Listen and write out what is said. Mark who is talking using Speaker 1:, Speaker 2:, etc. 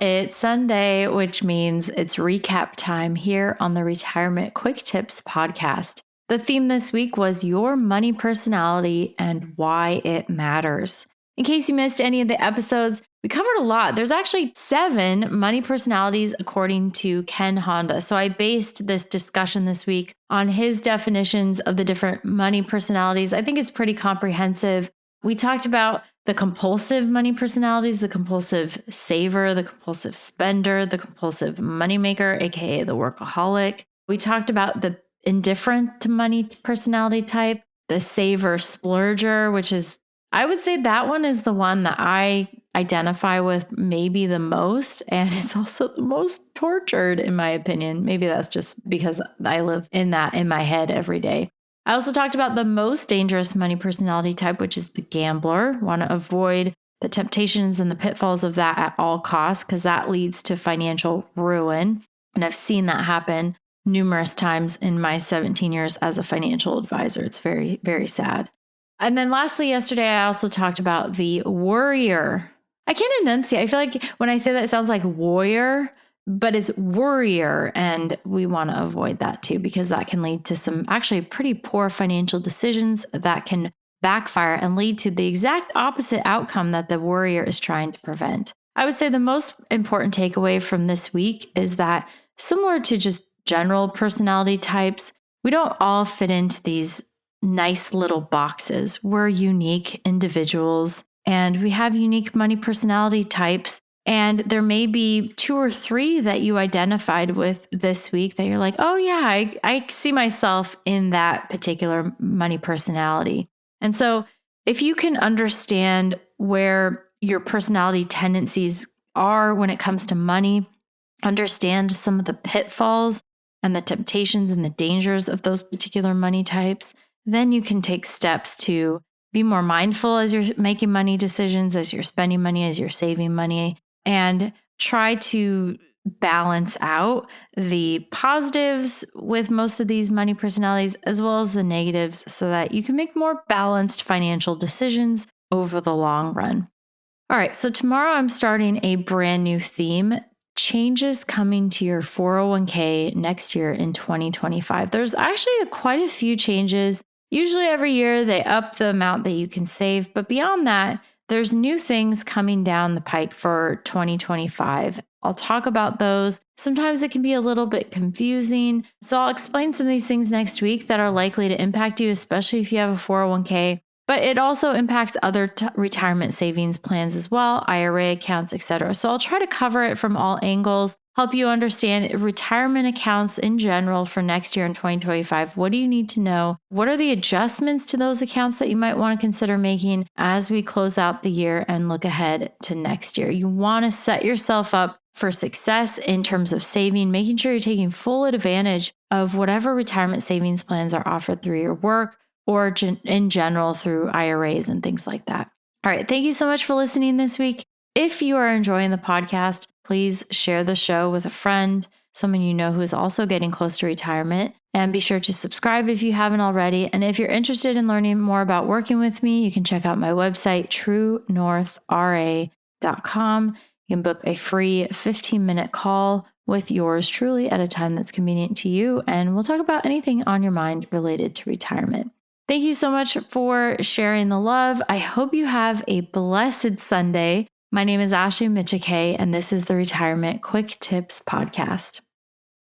Speaker 1: It's Sunday, which means it's recap time here on the Retirement Quick Tips podcast. The theme this week was your money personality and why it matters. In case you missed any of the episodes, we covered a lot. There's actually 7 money personalities according to Ken Honda. So I based this discussion this week on his definitions of the different money personalities. I think it's pretty comprehensive. We talked about the compulsive money personalities, the compulsive saver, the compulsive spender, the compulsive moneymaker, aka the workaholic. We talked about the indifferent to money personality type, the saver splurger, which is, I would say that one is the one that I identify with maybe the most. And it's also the most tortured, in my opinion. Maybe that's just because I live in that in my head every day. I also talked about the most dangerous money personality type, which is the gambler. Want to avoid the temptations and the pitfalls of that at all costs, because that leads to financial ruin. And I've seen that happen numerous times in my 17 years as a financial advisor. It's very, very sad. And then lastly, yesterday, I also talked about the worrier. I can't enunciate. I feel like when I say that, it sounds like warrior, but it's worrier. And we want to avoid that too, because that can lead to some actually pretty poor financial decisions that can backfire and lead to the exact opposite outcome that the worrier is trying to prevent. I would say the most important takeaway from this week is that similar to just general personality types, we don't all fit into these nice little boxes. We're unique individuals and we have unique money personality types. And there may be 2 or 3 that you identified with this week that you're like, oh yeah, I see myself in that particular money personality. And so if you can understand where your personality tendencies are when it comes to money, understand some of the pitfalls and the temptations and the dangers of those particular money types, then you can take steps to be more mindful as you're making money decisions, as you're spending money, as you're saving money, and try to balance out the positives with most of these money personalities as well as the negatives so that you can make more balanced financial decisions over the long run. All right, so tomorrow I'm starting a brand new theme. Changes coming to your 401k next year in 2025. There's actually quite a few changes. Usually every year they up the amount that you can save, but beyond that, there's new things coming down the pike for 2025. I'll talk about those. Sometimes it can be a little bit confusing. So I'll explain some of these things next week that are likely to impact you, especially if you have a 401k. But it also impacts other retirement savings plans as well, IRA accounts, etc. So I'll try to cover it from all angles, help you understand retirement accounts in general for next year in 2025. What do you need to know? What are the adjustments to those accounts that you might want to consider making as we close out the year and look ahead to next year? You want to set yourself up for success in terms of saving, making sure you're taking full advantage of whatever retirement savings plans are offered through your work or in general through IRAs and things like that. All right. Thank you so much for listening this week. If you are enjoying the podcast, please share the show with a friend, someone you know who is also getting close to retirement, and be sure to subscribe if you haven't already. And if you're interested in learning more about working with me, you can check out my website, truenorthra.com. You can book a free 15-minute call with yours truly at a time that's convenient to you, and we'll talk about anything on your mind related to retirement. Thank you so much for sharing the love. I hope you have a blessed Sunday. My name is Ashley Michike, and this is the Retirement Quick Tips Podcast.